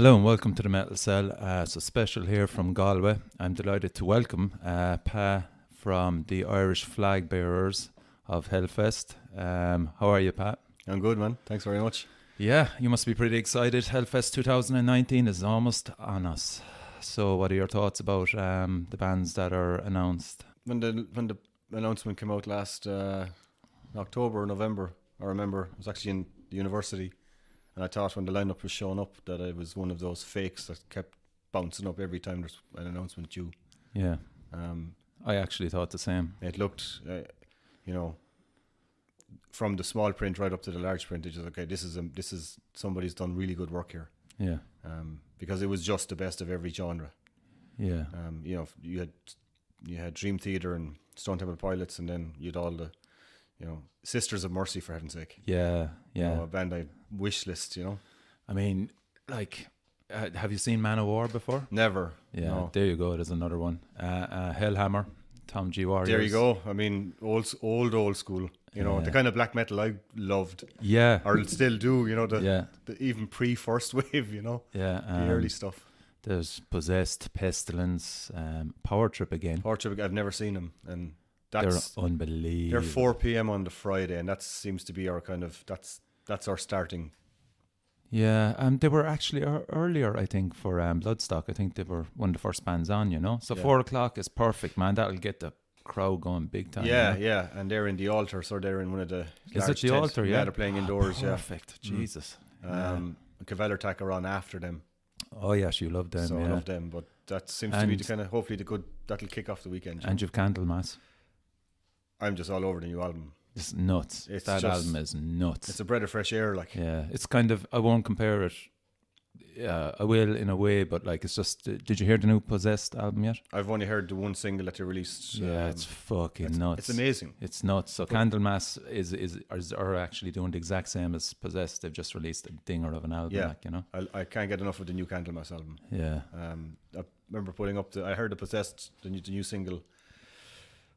Hello and welcome to the Metal Cell. It's a special here from Galway. I'm delighted to welcome Pa from the Irish Flagbearers of Hellfest. How are you, Pat? I'm good, man. Thanks very much. Yeah, you must be pretty excited. Hellfest 2019 is almost on us. So what are your thoughts about the bands that are announced? When the announcement came out last October, November, I remember I was actually in the university, and I thought when the lineup was showing up that I was one of those fakes that kept bouncing up every time there's an announcement due. Yeah, I actually thought the same. It looked, from the small print right up to the large print, it's just okay. This is somebody's done really good work here. Yeah, because it was just the best of every genre. yeah, You had Dream Theater and Stone Temple Pilots, and then you had all the, Sisters of Mercy, for heaven's sake. yeah. A band I wish list. I mean, like, have you seen Man of War before? Never. Yeah, No. there you go. There's another one. Hellhammer, Tom G. Warriors. There you go. I mean, old school. The kind of black metal I loved. Yeah. Or still do. Yeah. The even pre-first wave. Yeah. The early stuff. There's Possessed, Pestilence, Power Trip again. Power Trip, I've never seen them, and They're that's unbelievable. they're 4 p.m. on the Friday, and that seems to be our kind of that's our starting. Yeah, they were actually earlier, I think, for Bloodstock. I think they were one of the first bands on, So Yeah. 4:00 is perfect, man. That'll get the crowd going big time. Yeah, and they're in the altar, so they're in one of the. Is it large the tents. altar? Yeah, Yeah, they're playing indoors. Perfect. Jesus. Cavaler Tack are on after them, Oh yes, you love them. so yeah. I love them. But that seems to be the And- kind of hopefully the good that'll kick off the weekend. And you've Candlemas. I'm just all over the new album. It's nuts. It's That just- album is nuts. It's a breath of fresh air, like. Yeah, it's kind of, I won't compare it. I will in a way, but like it's just. Did you hear the new Possessed album yet? I've only heard the one single that they released. Yeah, it's fucking it's, nuts. It's amazing. It's nuts. So Candlemas are actually doing the exact same as Possessed. They've just released a dinger of an album, Yeah. I can't get enough of the new Candlemas album. Yeah. I remember putting up I heard the Possessed, the new single.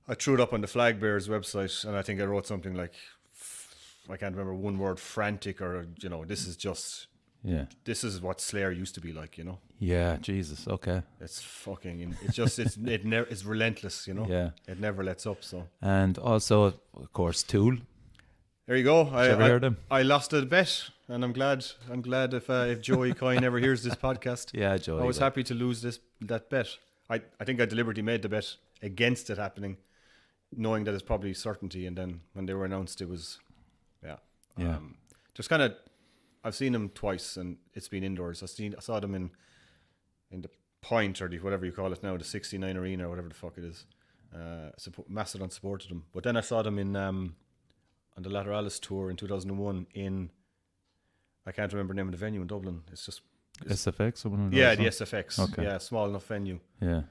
I threw it up on the Flagbearers website, and I think I wrote something like, I can't remember one word, frantic, or this is just. Yeah. This is what Slayer used to be like, Yeah, Jesus. Okay. It's fucking. It's just. It's relentless, Yeah. It never lets up. So And also, of course, Tool. there you go. you ever hear them? I lost a bet, and I'm glad if Joey Coyne ever hears this podcast. Yeah, Joey. I was happy to lose that bet. I think I deliberately made the bet against it happening, knowing that it's probably certainty. And then when they were announced, it was, Yeah. just kind of. I've seen them twice, and it's been indoors. I saw them in the Point, or whatever you call it now, the 69 Arena, or whatever the fuck it is. Mastodon supported them, but then I saw them in on the Lateralis tour in 2001 in. I can't remember the name of the venue in Dublin. It's just SFX or one of those? the huh? SFX. Okay. Yeah, small enough venue. Yeah.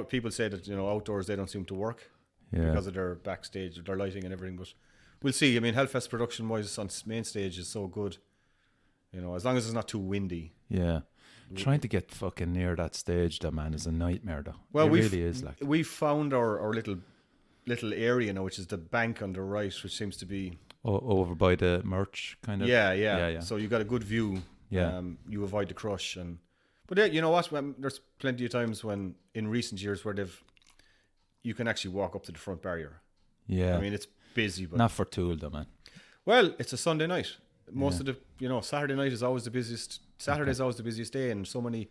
People say that outdoors they don't seem to work Yeah. because of their backstage, their lighting and everything. But we'll see. I mean, Hellfest production wise on main stage is so good. As long as it's not too windy. Yeah. Trying to get fucking near that stage, though, man, is a nightmare, though. Well, it we really is. Like, we found our little area now, which is the bank on the right, which seems to be over by the merch kind of. yeah. So you got a good view. Yeah. You avoid the crush, but yeah, you know what? There's plenty of times when in recent years where you can actually walk up to the front barrier. Yeah. I mean, it's busy, but Not for Tool, though, man. well, it's a Sunday night. Most of the Saturday night is always the busiest. Saturday's always the busiest day, and so many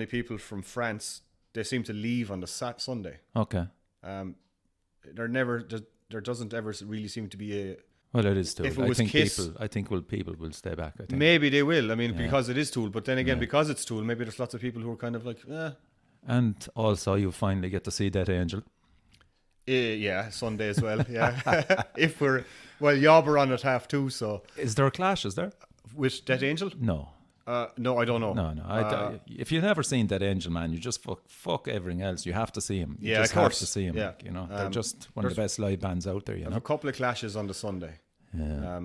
people from France, they seem to leave on the Sunday. Okay. There doesn't ever really seem to be a. Well, it is Tool. If it was Kiss- people will stay back. I think. Maybe they will. I mean, because it is Tool, but then again, because it's Tool, maybe there's lots of people who are kind of like, And also, you finally get to see Dead Angel. yeah, Sunday as well. Yeah, Yob are on at 2:30. So Is there a clash? Is there? with Dead Angel? No. No, I don't know. No. If you've never seen Dead Angel, man, you just fuck everything else. You have to see him. You Yeah, just of course. have to see him. Yeah. They're just one of the best live bands out there. I have a couple of clashes on the Sunday. Yeah.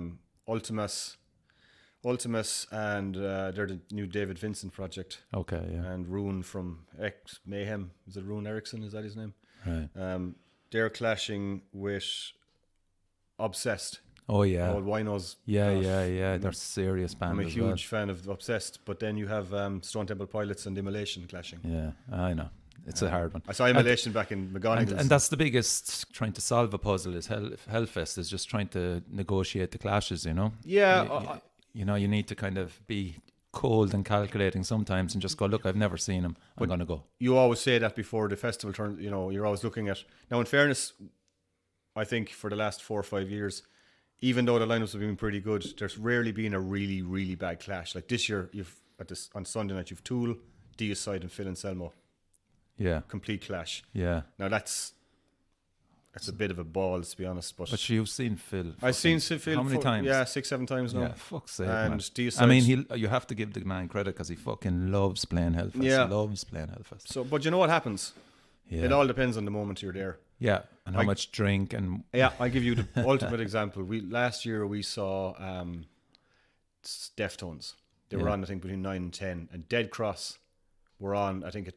Ultimus, and they're the new David Vincent project. Okay. Yeah. And Rune from X Mayhem. Is it Rune Eriksson? Is that his name? Right. They're clashing with Obsessed. Oh yeah. Old Winos. Yeah. They're serious band. I'm a as huge fan of Obsessed, but then you have Stone Temple Pilots and Immolation clashing. Yeah, I know. It's a hard one. I saw Immolation back in McGonigal's. And that's the biggest, trying to solve a puzzle is Hellfest is just trying to negotiate the clashes, you know? Yeah. You know, you need to kind of be cold and calculating sometimes and just go, look, I've never seen him. I'm going to go. You always say that before the festival turn, you know, you're always looking at... Now, in fairness, I think for the last 4 or 5 years, even though the lineups have been pretty good, there's rarely been a really, really bad clash. Like this year, on Sunday night, you've Tool, Deicide and Phil Anselmo. Yeah. Complete clash. Yeah. Now that's a bit of a ball, to be honest. But you've seen Phil. I've seen Phil how many times? Yeah, 6-7 times now. Yeah, fuck's sake, and man. Deicide, I mean, you have to give the man credit because he fucking loves playing Hellfest. Yeah. He loves playing Hellfest. So, but you know what happens? Yeah. It all depends on the moment you're there. Yeah, and how much drink and... Yeah, I'll give you the ultimate example. Last year we saw Deftones. They were on, I think, between 9 and 10. And Dead Cross were on, I think, at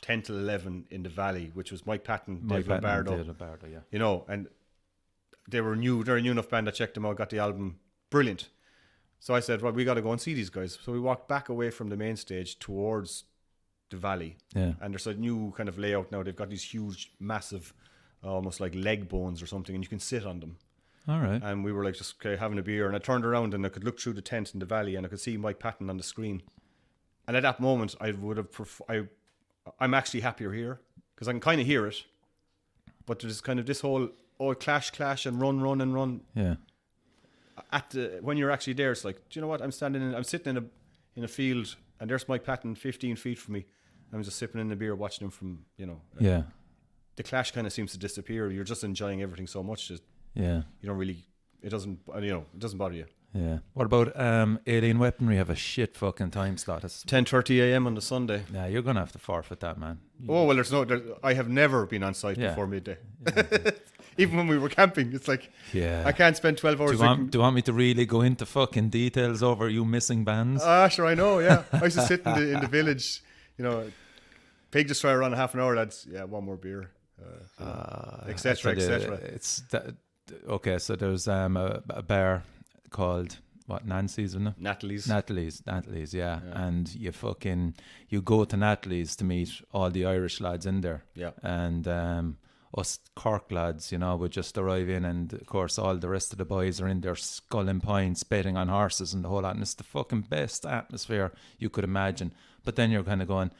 10 to 11 in the Valley, which was Mike Patton, Dave Lombardo. Yeah. You know, and they're a new enough band. I checked them out, got the album. Brilliant. So I said, well, we got to go and see these guys. So we walked back away from the main stage towards the Valley. Yeah. And there's a new kind of layout now. They've got these huge, massive, almost like leg bones or something, and you can sit on them. All right. And we were like just having a beer, and I turned around and I could look through the tent in the Valley and I could see Mike Patton on the screen. And at that moment, I would have I'm actually happier here because I can kind of hear it, but there's kind of this whole clash and run. Yeah. When you're actually there, it's like, do you know what? I'm sitting in a field, and there's Mike Patton 15 feet from me. I'm just sipping in the beer, watching him from, you know. Yeah. The clash kind of seems to disappear. You're just enjoying everything so much. Yeah. You don't really. It doesn't bother you. Yeah. What about Alien Weaponry? Have a shit fucking time slot. 10:30 a.m. on the Sunday. Yeah, you're gonna have to forfeit that, man. Oh well, I have never been on site before midday. Yeah. Even when we were camping, it's like, I can't spend 12 hours. Do you want me to really go into fucking details over you missing bands? Sure, I know. Yeah, I used to sit in the village. You know, Pig Destroyer around half an hour, lads. Yeah, one more beer, etc. It's okay. So there's a bar called Nancy's, isn't it? Natalie's, yeah. And you go to Natalie's to meet all the Irish lads in there. Yeah. And us Cork lads, you know, would just arrive in, and of course all the rest of the boys are in there sculling pints, betting on horses and the whole lot, and it's the fucking best atmosphere you could imagine. But then you're kind of going,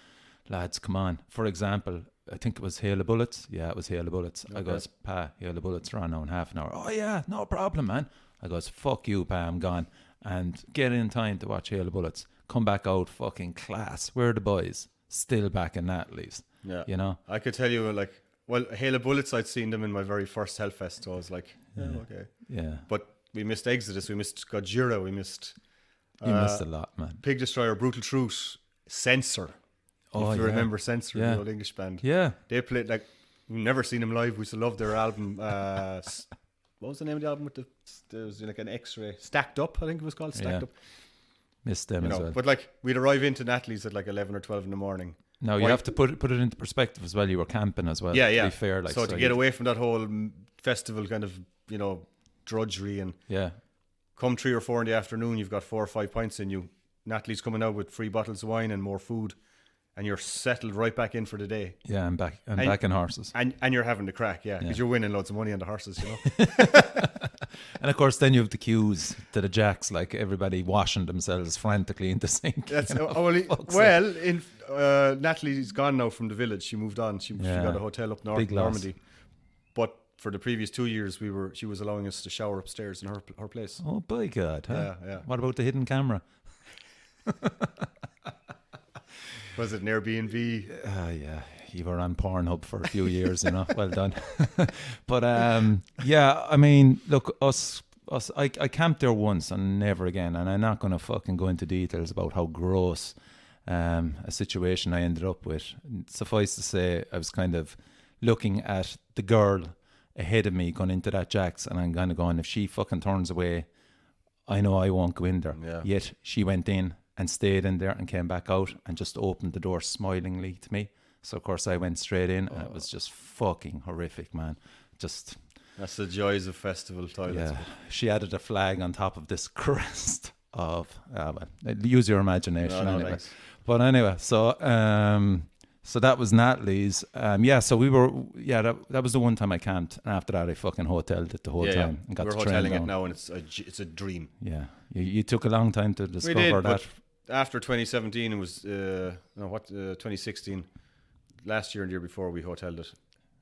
lads, come on. For example, I think it was Hail of Bullets. Yeah, it was Hail of Bullets. Okay. I goes, Pa, Hail of Bullets are on now in half an hour. Oh yeah, no problem, man. I goes, fuck you, Pa, I'm gone. And get in time to watch Hail of Bullets. Come back out fucking class. Where are the boys? Still back in Natalie's. Yeah. You know? I could tell you, like, well, Hail of Bullets, I'd seen them in my very first Hellfest, so I was like, okay. Yeah. But we missed Exodus, we missed Gojira, we missed... You missed a lot, man. Pig Destroyer, Brutal Truth, Censor. If you remember Censor, the old English band. Yeah. They played, like, we've never seen them live. We used to love their album. What was the name of the album? There was like an X-ray. Stacked Up, I think it was called. Stacked Up. Missed them as well. But like, we'd arrive into Natalie's at like 11 or 12 in the morning. No, you have to put it into perspective as well. You were camping as well. Yeah. To be fair, like, so to get away from that whole festival kind of, drudgery and come 3 or 4 in the afternoon, you've got 4 or 5 pints in you. Natalie's coming out with 3 bottles of wine and more food, and you're settled right back in for the day. Yeah, and back in horses. And you're having the crack, because you're winning loads of money on the horses, And of course, then you have the queues to the jacks, like everybody washing themselves frantically in the sink. That's Natalie's gone now from the village. She moved on. She got a hotel up north, Normandy. But for the previous 2 years, she was allowing us to shower upstairs in her place. Oh, by God! Huh? Yeah. What about the hidden camera? Was it an Airbnb? Yeah. You were on Pornhub for a few years, Well done. But I mean, look, I camped there once and never again, and I'm not going to fucking go into details about how gross a situation I ended up with. Suffice to say, I was kind of looking at the girl ahead of me going into that Jack's, and I'm kind of going, if she fucking turns away, I know I won't go in there. Yeah. Yet she went in and stayed in there and came back out and just opened the door smilingly to me. So, of course, I went straight in, and it was just fucking horrific, man. Just, That's the joys of festival toilets. Yeah, she added a flag on top of this crest of. Use your imagination. No, anyway. thanks. But anyway, so that was Natalie's. So we were. Yeah, that was the one time I camped, and after that I fucking hoteled it the whole time and got We're to train hoteling it down. now, and it's a dream. Yeah, you took a long time to discover We did, that. but after 2017, it was 2016. Last year and the year before, we hoteled it.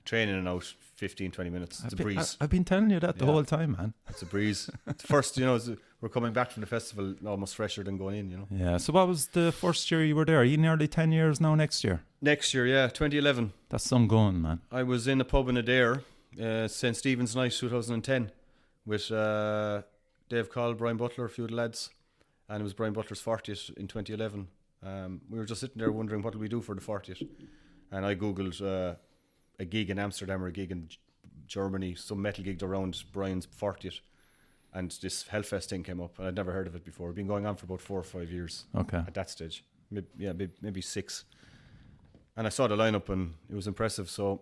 Training and out 15-20 minutes. It's a breeze. I've been telling you that the whole time, man. It's a breeze. It's first, we're coming back from the festival almost fresher than going in. Yeah. So what was the first year you were there? Are you nearly 10 years now? Next year? Next year, yeah, 2011. That's some going, man. I was in a pub in Adair, St Stephen's Night 2010, with Dave Call, Brian Butler, a few of the lads, and it was Brian Butler's 40th in 2011. We were just sitting there wondering what will we do for the 40th, and I googled a gig in Amsterdam or a gig in Germany, some metal gig around Brian's 40th, and this Hellfest thing came up, and I'd never heard of it before. It'd been going on for about 4 or 5 years. Okay. At that stage, maybe 6. And I saw the lineup and it was impressive, so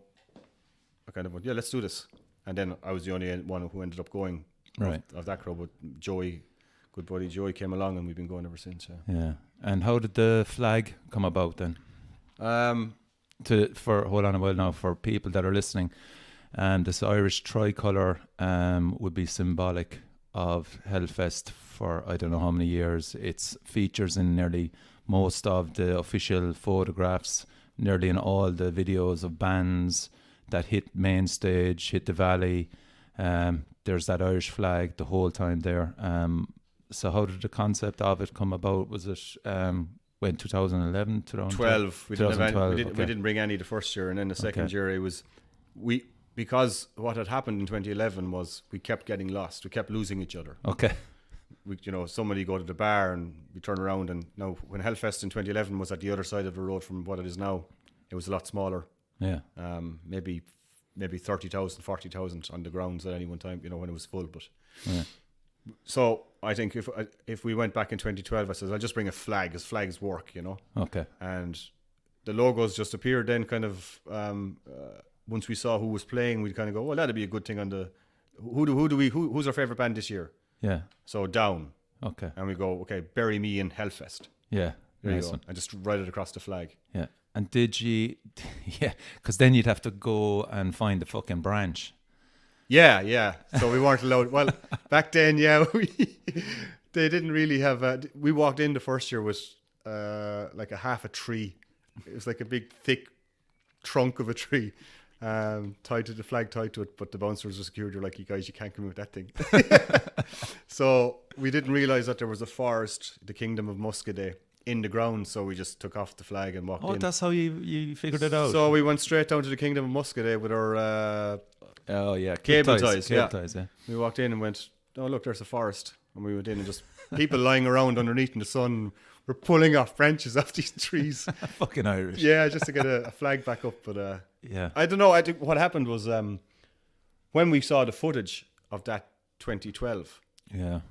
I kind of went, let's do this. And then I was the only one who ended up going of that crowd, but Joey, good buddy Joey, came along and we've been going ever since. Yeah. And how did the flag come about then? Hold on a while now, for people that are listening, this Irish tricolour would be symbolic of Hellfest for I don't know how many years. It's features in nearly most of the official photographs, nearly in all the videos of bands that hit main stage, hit the valley. There's that Irish flag the whole time there. So how did the concept of it come about? Was it when 2011, 2012? We didn't didn't bring any the first year, and then the second year it was because what had happened in 2011 was we kept getting lost. We kept losing each other. Okay. Somebody go to the bar and we turn around, and now when Hellfest in 2011 was at the other side of the road from what it is now, it was a lot smaller. Yeah. Maybe 30,000, 40,000 on the grounds at any one time, when it was full. But so I think if we went back in 2012, I said I'll just bring a flag, as flags work, Okay. And the logos just appeared then. Kind of once we saw who was playing, we'd kind of go, well, that'd be a good thing on the who's our favorite band this year? Yeah. So Down. Okay. And we go, okay, bury me in Hellfest. Yeah. There Nice you go. one. And just write it across the flag. Yeah. And did you? Yeah, because then you'd have to go and find the fucking branch. Yeah. So we weren't allowed. Well, back then, they didn't really have. We walked in the first year with like a half a tree. It was like a big, thick trunk of a tree, tied to the flag, tied to it. But the bouncers were security were like, "You guys, you can't come in with that thing." So we didn't realize that there was a forest, the Kingdom of Muscadet, in the ground. So we just took off the flag and walked in. Oh, that's how you figured it out. So we went straight down to the Kingdom of Muscadet with our cable ties. ties. We walked in and went, oh, look, there's a forest. And we went in and just people lying around underneath in the sun. We're pulling off branches off these trees. Fucking Irish. Yeah, just to get a flag back up. But yeah, I don't know. I think what happened was when we saw the footage of that 2012. Yeah.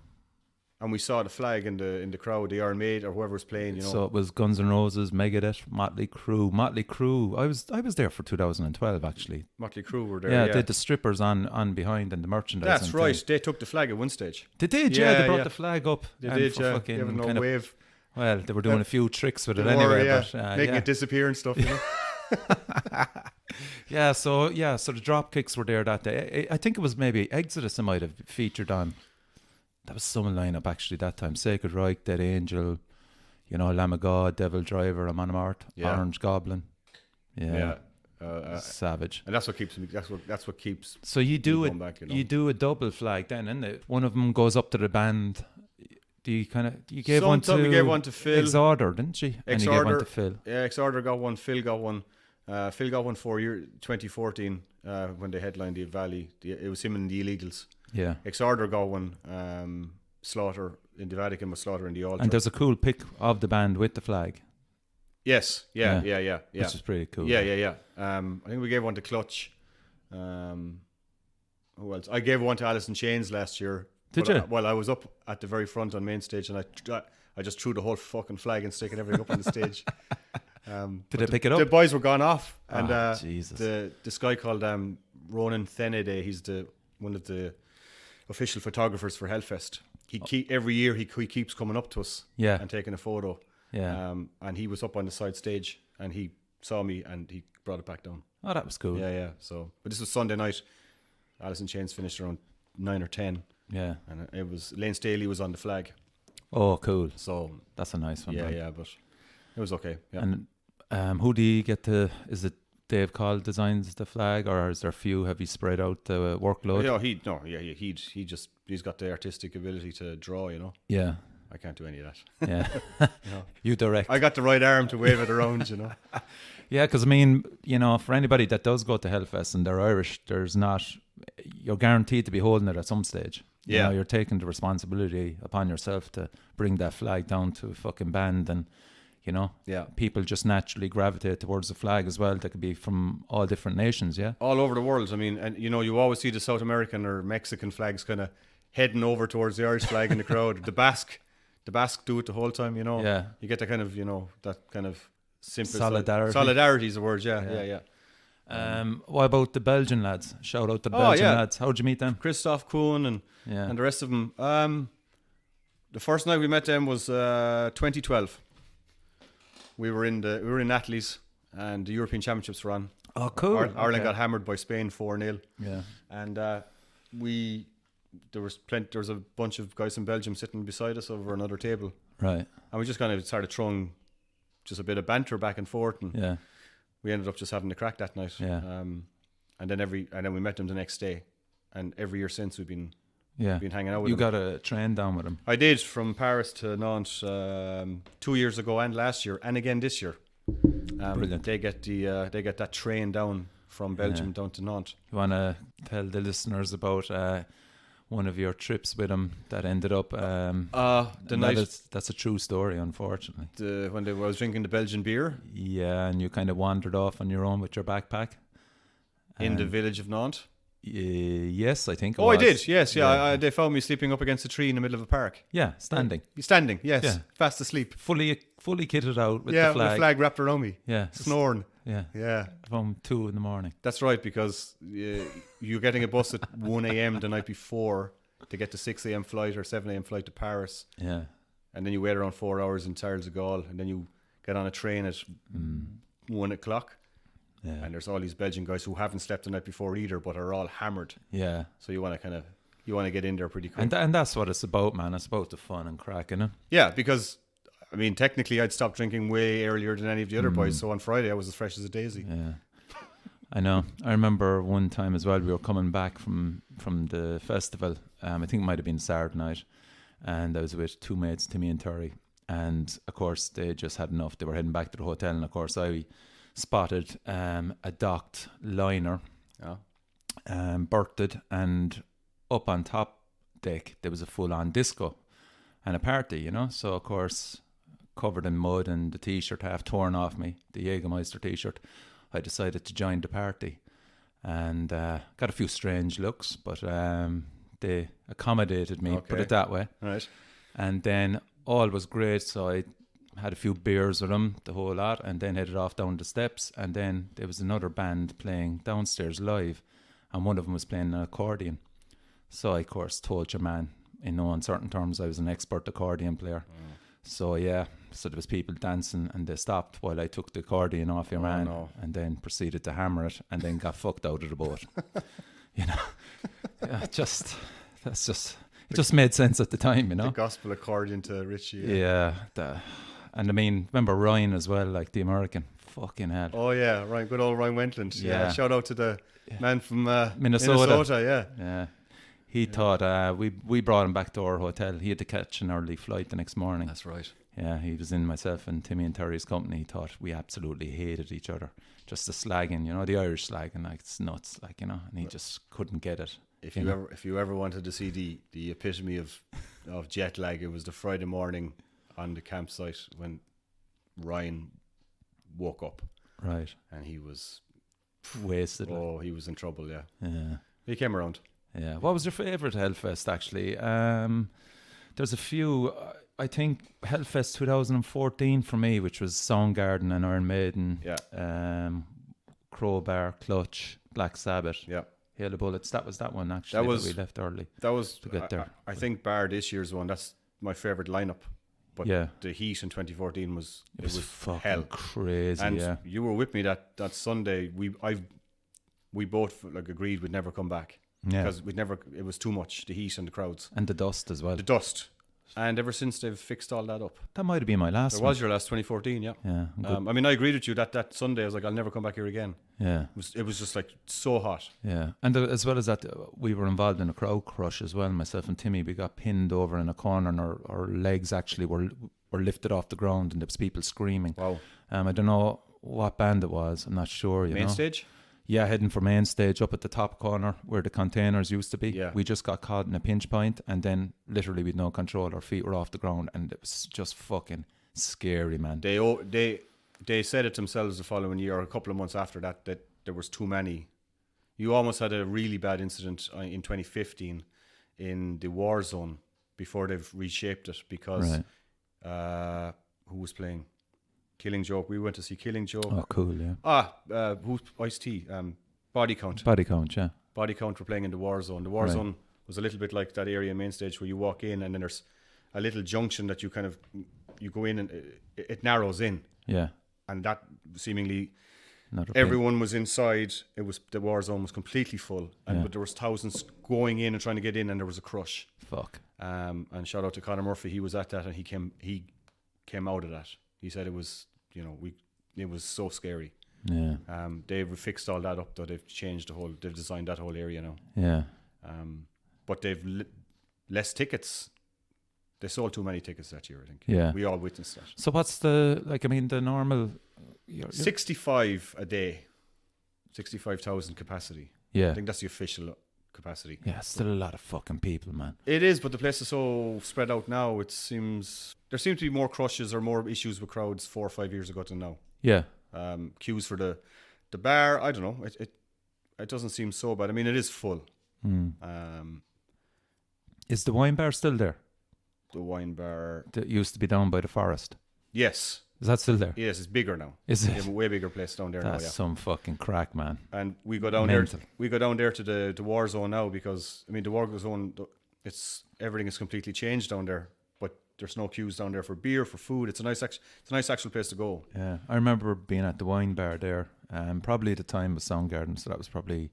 And we saw the flag in the crowd, the Iron Maid or whoever was playing, So it was Guns N' Roses, Megadeth, Motley Crue. I was there for 2012 actually. Motley Crue were there. Yeah, they had the strippers on behind and the merchandise. That's right. Thing. They took the flag at one stage. They did, they brought the flag up. They did, yeah. They have no wave. Well, they were doing a few tricks with it anyway. But, making it disappear and stuff, Yeah, so the drop kicks were there that day. I think it was maybe Exodus I might have featured on. That was some lineup actually that time. Sacred Reich, Dead Angel, Lamb of God, Devil Driver, Amon Amart, Orange Goblin. Yeah. Savage. And that's what keeps me. That's what keeps. So you do it. Back, You do a double flag then, isn't it? One of them goes up to the band. You gave one to. We gave one to Phil. Exorder, didn't you? And you gave one to Phil. Yeah, Exorder got one. Phil got one. Phil got one for 2014 when they headlined the Valley. It was him and the Illegals. Yeah. Exorder got one. Slaughter in the Vatican was Slaughter in the altar. And there's a cool pic of the band with the flag. Yes. Yeah. Which is pretty cool. Yeah. I think we gave one to Clutch. Who else? I gave one to Alice in Chains last year. Did you? I was up at the very front on main stage, and I just threw the whole fucking flag and sticking everything up on the stage. Did they pick it up? The boys were gone off, and Jesus. this guy called Ronan Thenede, he's the one of the official photographers for Hellfest. Every year he keeps coming up to us Yeah. and taking a photo. Yeah. And he was up on the side stage and he saw me and he brought it back down. Oh, that was cool. Yeah. So, but this was Sunday night. Alice in Chains finished around 9 or 10. Yeah. And it was Lane Staley was on the flag. Oh, cool. So That's a nice one. Right? yeah, but it was okay. Yeah. And who do you get to? Is it Dave Call designs the flag, or is there a few? Have you spread out the workload? He's got the artistic ability to draw. You know. Yeah. I can't do any of that. Yeah. You know. You direct. I got the right arm to wave it around. You know. Yeah, because I mean, you know, for anybody that does go to Hellfest and they're Irish, you're guaranteed to be holding it at some stage. You know, you're taking the responsibility upon yourself to bring that flag down to a fucking band, and you know, people just naturally gravitate towards the flag as well. They could be from all different nations, all over the world. I mean, and you know, you always see the South American or Mexican flags kind of heading over towards the Irish flag in the crowd. The Basque do it the whole time. You know, you get that kind of, you know, that kind of simple solidarity. Solidarity is the word. Yeah. What about the Belgian lads? Shout out the Belgian lads. How'd you meet them? Christoph Kuhn and the rest of them. The first night we met them was 2012. We were in Natalie's and the European Championships were on. Oh, cool. Ireland got hammered by Spain 4-0. Yeah. And there was a bunch of guys from Belgium sitting beside us over another table. Right. And we just kind of started throwing just a bit of banter back and forth, and we ended up just having a crack that night. Yeah. And then we met them the next day, and every year since we've been hanging out with them. You got a train down with them. I did, from Paris to Nantes 2 years ago and last year and again this year. Brilliant. They get that train down from Belgium down to Nantes. You want to tell the listeners about one of your trips with them that ended up that's a true story, unfortunately. When I was drinking the Belgian beer. Yeah, and you kind of wandered off on your own with your backpack in the village of Nantes. Yes, I think. I did. Yes, yeah. They found me sleeping up against a tree in the middle of a park. Yeah, standing. Standing. Yes, fast asleep. Fully kitted out with the flag. With the flag wrapped around me. Yeah, snoring. Yeah. From 2 a.m. That's right, because you're getting a bus at 1 a.m. the night before to get the 6 a.m. flight or 7 a.m. flight to Paris. Yeah. And then you wait around 4 hours in Charles de Gaulle, and then you get on a train at 1 o'clock. Yeah. And there's all these Belgian guys who haven't slept the night before either, but are all hammered. Yeah. So you want to get in there pretty quick. And that's what it's about, man. It's about the fun and crack, innit? Yeah, because I mean, technically, I'd stopped drinking way earlier than any of the other boys. So on Friday, I was as fresh as a daisy. Yeah, I know. I remember one time as well. We were coming back from the festival. I think it might have been Saturday night, and I was with two mates, Timmy and Terry. And of course, they just had enough. They were heading back to the hotel, and of course, I spotted a docked liner, berthed, and up on top deck there was a full-on disco and a party. You know, so of course, covered in mud and the t-shirt half torn off me, the Jägermeister t-shirt, I decided to join the party, and got a few strange looks, but they accommodated me, put it that way. Right. And then all was great, so I had a few beers with them, the whole lot, and then headed off down the steps, and then there was another band playing downstairs live, and one of them was playing an accordion. So I, of course, told your man in no uncertain terms I was an expert accordion player. So there was people dancing, and they stopped while I took the accordion off your man, and then proceeded to hammer it, and then got fucked out of the boat. You know, it just made sense at the time, you know. The gospel accordion to Richie. Yeah, and I mean, remember Ryan as well, like the American. Fucking hell. Oh yeah, Ryan, good old Ryan Wentland. Yeah, shout out to the man from Minnesota. Yeah. He thought we brought him back to our hotel. He had to catch an early flight the next morning. That's right. Yeah, he was in myself and Timmy and Terry's company. He thought we absolutely hated each other. Just the slagging, you know, the Irish slagging, like it's nuts, like, you know, and he just couldn't get it. If you ever wanted to see the epitome of jet lag, it was the Friday morning on the campsite when Ryan woke up. Right. And he was wasted. Oh, he was in trouble, yeah. Yeah. He came around. Yeah. What was your favourite Hellfest, actually? There's a few. I think Hellfest 2014 for me, which was Soundgarden and Iron Maiden. Yeah. Crowbar, Clutch, Black Sabbath. Yeah. Hail of Bullets. That was that one actually. That we left early. That was to get there. I think bar this year's one. That's my favorite lineup. But Yeah. the heat in 2014 was It was fucking hell. crazy. And yeah. you were with me that Sunday. We both like agreed we'd never come back Yeah. because it was too much, the heat and the crowds, And the dust as well. the dust. And ever since they've fixed all that up. That might have been my last There one. was your last 2014, yeah. Yeah. I'm good. I mean, I agreed with you that Sunday. I was like, I'll never come back here again. Yeah. It was just like so hot. Yeah. And as well as that, we were involved in a crowd crush as well. Myself and Timmy, we got pinned over in a corner and our legs actually were lifted off the ground and there was people screaming. Wow. I don't know what band it was. I'm not sure. Main know. stage? Yeah, heading for main stage up at the top corner where the containers used to be. Yeah. We just got caught in a pinch point and then literally with no control, our feet were off the ground and it was just fucking scary, man. They said it themselves the following year, or a couple of months after that there was too many. You almost had a really bad incident in 2015 in the war zone before they've reshaped it because who was playing? Killing Joke. We went to see Killing Joke. Oh, cool, yeah. Who's Ice-T? Body Count. Body Count, yeah. Body Count were playing in the war zone. The war zone was a little bit like that area main stage where you walk in and then there's a little junction that you go in and it narrows in. Yeah. And that seemingly Another everyone was inside. The war zone was completely full, but there was thousands going in and trying to get in, and there was a crush. Fuck. And shout out to Conor Murphy. He was at that, and he came out of that. He said it was, it was so scary. Yeah. They've fixed all that up though. They've changed they've designed that whole area now. Yeah. But they've less tickets. They sold too many tickets that year, I think. Yeah. We all witnessed that. So what's the normal... 65 a day. 65,000 capacity. Yeah. I think that's the official capacity. Yeah, still a lot of fucking people, man. It is, but the place is so spread out now. There seems to be more crushes or more issues with crowds 4 or 5 years ago than now. Yeah. Queues for the bar, I don't know. It doesn't seem so bad. I mean, it is full. Is the wine bar still there? The wine bar That used to be down by the forest. Yes. Is that still there? Yes, it's bigger now. Is They it? have a way bigger place down there That's now, yeah. some fucking crack, man. And we go down Mental. there. We go down there to the war zone now because I mean the war zone. Everything is completely changed down there. But there's no queues down there for beer, for food. It's a nice actual place to go. Yeah, I remember being at the wine bar there. Probably at the time of Soundgarden, so that was probably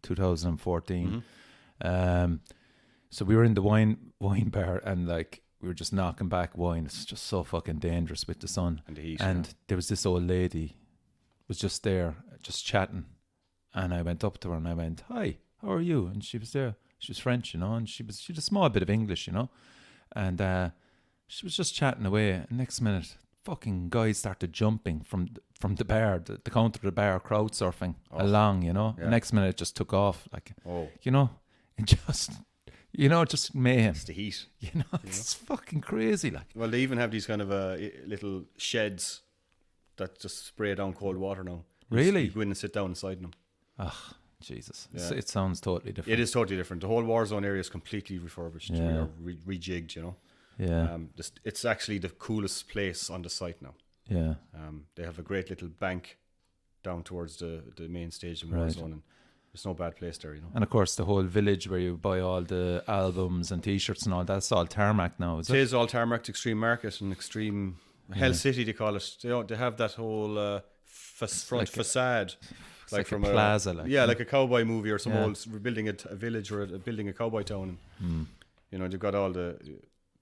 2014. So we were in the wine bar and like we were just knocking back wine. It's just so fucking dangerous with the sun. And the heat. And there was this old lady was just there, just chatting. And I went up to her and I went, "Hi, how are you?" And she was there. She was French, and she had a small bit of English, And she was just chatting away. And next minute, fucking guys started jumping from the bar, the counter of the bar, crowd surfing along, Yeah. The next minute it just took off, like, Oh. and just mayhem. It's the heat. It's fucking crazy, like. Well, they even have these kind of little sheds that just spray down cold water now. Really? You go in and sit down inside them. Ah, Jesus. Yeah. It sounds totally different. It is totally different. The whole war zone area is completely refurbished. Yeah. Rejigged, Yeah. It's actually the coolest place on the site now. Yeah. They have a great little bank down towards the main stage in war zone, and there's no bad place there, And of course, the whole village where you buy all the albums and T-shirts and all that's all tarmac now, is It it? is all tarmac, Extreme Market and Extreme Hell City. They call it. They have that whole front facade, like from a plaza, like a cowboy movie or some old building a village or building a cowboy town. They've got all the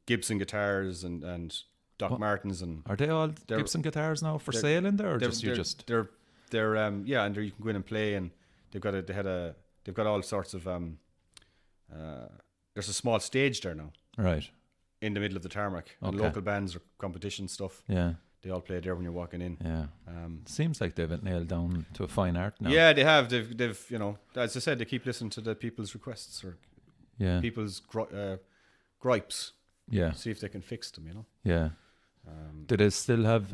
Gibson guitars and Doc Martens and. Are they all Gibson guitars now for sale in there, or they're and there you can go in and play, and they've got all sorts of there's a small stage there now, right, in the middle of the tarmac, and local bands or competition stuff. Yeah, they all play there when you're walking in. Yeah, seems like they've it nailed down to a fine art now. Yeah, they have. They've as I said, they keep listening to the people's requests or people's gripes. Yeah, see if they can fix them. Yeah. Do they still have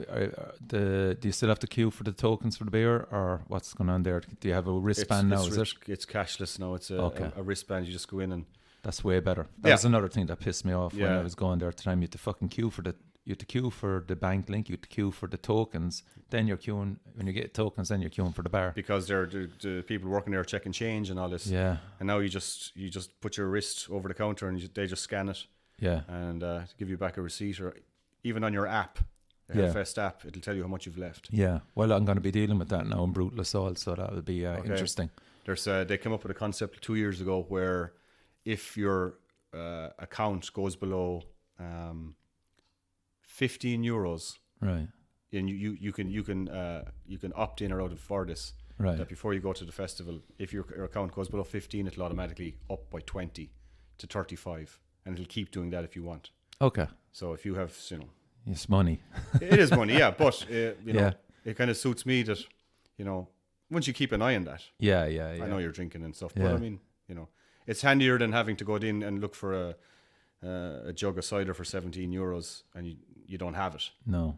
do you still have to queue for the tokens for the beer, or what's going on there? Do you have a wristband now? It's cashless now. It's a wristband. You just go in and that's way better. That was another thing that pissed me off when I was going there at the time. You had to fucking queue for the you have to queue for the bank link, you have to queue for the tokens, then you're queuing, when you get tokens, then you're queuing for the bar. Because they're the people working there checking change and all this. Yeah. And now you just put your wrist over the counter and they just scan it. Yeah. And give you back a receipt, or even on your app, the Hellfest app, it'll tell you how much you've left. Yeah. Well, I'm going to be dealing with that now in Brutal Assault, so that will be interesting. There's they came up with a concept 2 years ago where if your account goes below 15 euros, right, and you can opt in or out for this. Right. That before you go to the festival, if your account goes below 15, it'll automatically up by 20 to 35, and it'll keep doing that if you want. Okay. So if you have, It's money. it is money, yeah, but you know, it kind of suits me that, you know, once you keep an eye on that. Yeah. I know you're drinking and stuff, Yeah. but I mean, you know, it's handier than having to go in and look for a jug of cider for 17 euros and you don't have it. No.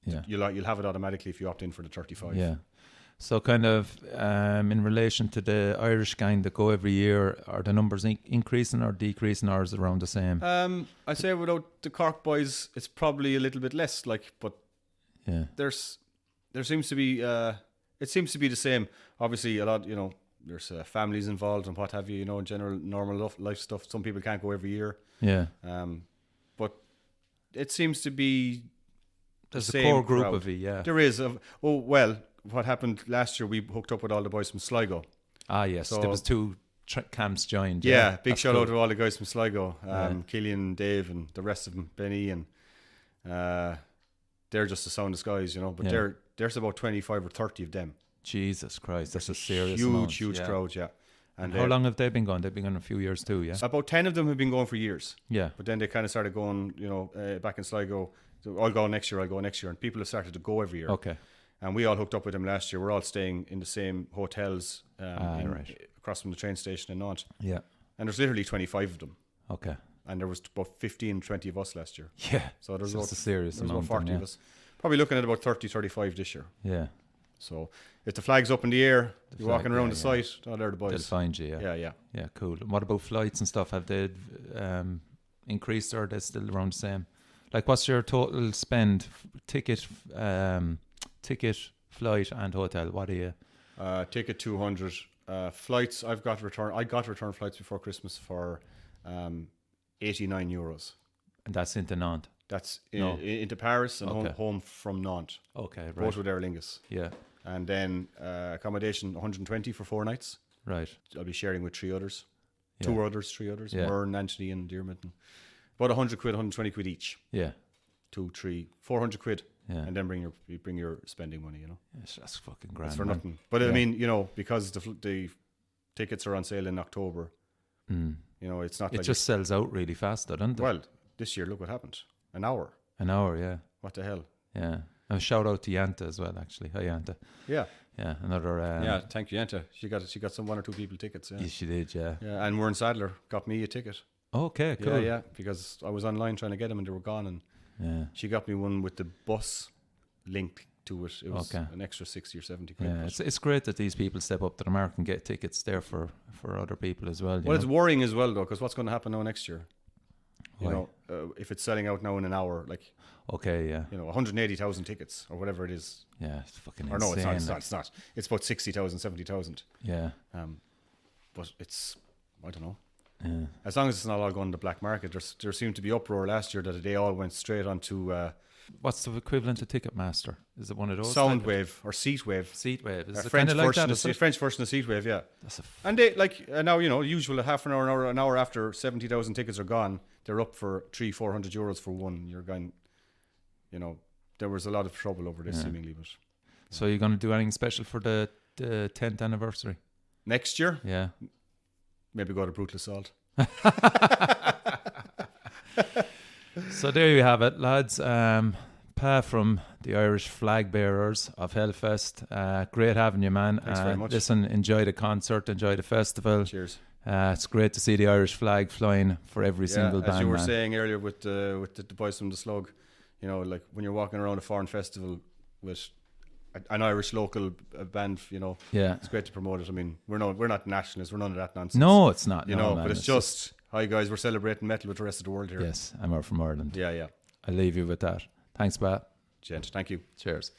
Yeah. You'll have it automatically if you opt in for the 35. Yeah. So kind of in relation to the Irish gang that go every year, are the numbers increasing or decreasing, or is it around the same? I'd say without the Cork boys, it's probably a little bit less. But yeah, there seems to be it seems to be the same. Obviously, a lot, you know, there's families involved and what have you. You know, in general, normal life stuff. Some people can't go every year. Yeah. But it seems to be there's the a same core group crowd. of it. Yeah. There is. What happened last year? We hooked up with all the boys from Sligo. Ah, yes. So, there was two camps joined. Yeah, big that's shout cool. out to all the guys from Sligo, Killian, Dave, and the rest of them, Benny, and they're just the soundest guys, you know. But there's about 25 or 30 of them. Jesus Christ, that's a serious huge crowd, yeah. And how long have they been going? They've been going a few years too, yeah. About 10 of them have been going for years. Yeah. But then they kind of started going, you know, back in Sligo. So I'll go next year, and people have started to go every year. Okay. And we all hooked up with them last year. We're all staying in the same hotels across from the train station in Nantes. Yeah. And there's literally 25 of them. Okay. And there was about 15, 20 of us last year. Yeah. So there's a serious amount. About 40 of us. Probably looking at about 30, 35 this year. Yeah. So if the flag's up in the air, you're walking around the site, all there the boys. They'll find you, Yeah. Yeah, cool. And what about flights and stuff? Have they increased, or are they still around the same? Like, what's your total spend? Ticket, flight, and hotel. What are you? Ticket 200. Flights. I got return flights before Christmas for 89 euros. And that's into Nantes. That's into Paris and home from Nantes. Okay, right. Both with Aer Lingus. Yeah. And then accommodation 120 for 4 nights. Right. I'll be sharing with 3 others. Yeah. 3 others. Yeah. Mern, Anthony, and Dearmont. About 100 quid, 120 quid each. Yeah. 2, 3, 400 quid. Yeah. And then bring your spending money, you know. Yes, that's fucking grand. It's for nothing. But I mean, you know, because the tickets are on sale in October, you know, it's not it like just sells out really fast, doesn't it? Well, this year, look what happened. An hour. Yeah. What the hell? Yeah. A shout out to Yanta as well, actually. Hi, Yanta. Yeah. Yeah, another... thank you, Yanta. She got some 1 or 2 people tickets. Yeah, she did, yeah. Yeah, and Warren Sadler got me a ticket. Okay, cool. Yeah, because I was online trying to get them and they were gone, and she got me one with the bus link to it. It was an extra 60 or 70 quid. Yeah, it's great that these people step up to the mark and get tickets there for other people as well. Well, it's worrying as well, though, because what's going to happen now next year? You Why? know, if it's selling out now in an hour, like... Okay, yeah. You know, 180,000 tickets or whatever it is. Yeah, it's fucking or insane. No, it's not. It's about 60,000, 70,000. Yeah. But it's, I don't know. Yeah. As long as it's not all going to the black market. There seemed to be uproar last year that they all went straight onto... what's the equivalent of Ticketmaster? Is it one of those? Soundwave or Seatwave. Seatwave. Is it French kind of like version that? of French version of Seatwave, yeah. That's and they, like, now, you know, usual half an hour after 70,000 tickets are gone, they're up for 300-400 euros for one. You're going, you know, there was a lot of trouble over this seemingly. But so you're going to do anything special for the 10th anniversary? Next year? Yeah. Maybe go to Brutal Assault. So there you have it, lads. Pa from the Irish Flagbearers of Hellfest. Great having you, man. Thanks very much. Listen, enjoy the concert, enjoy the festival. Cheers. It's great to see the Irish flag flying for every single band. As you were saying earlier with the boys from the Slug, you know, like when you're walking around a foreign festival with an Irish local band, you know, it's great to promote it. I mean, we're not nationalists, we're none of that nonsense. No, it's not. You know, man, but it's just, hi guys, we're celebrating metal with the rest of the world here. Yes, I'm out from Ireland. Yeah. I leave you with that. Thanks, Pat. Gent, thank you. Cheers.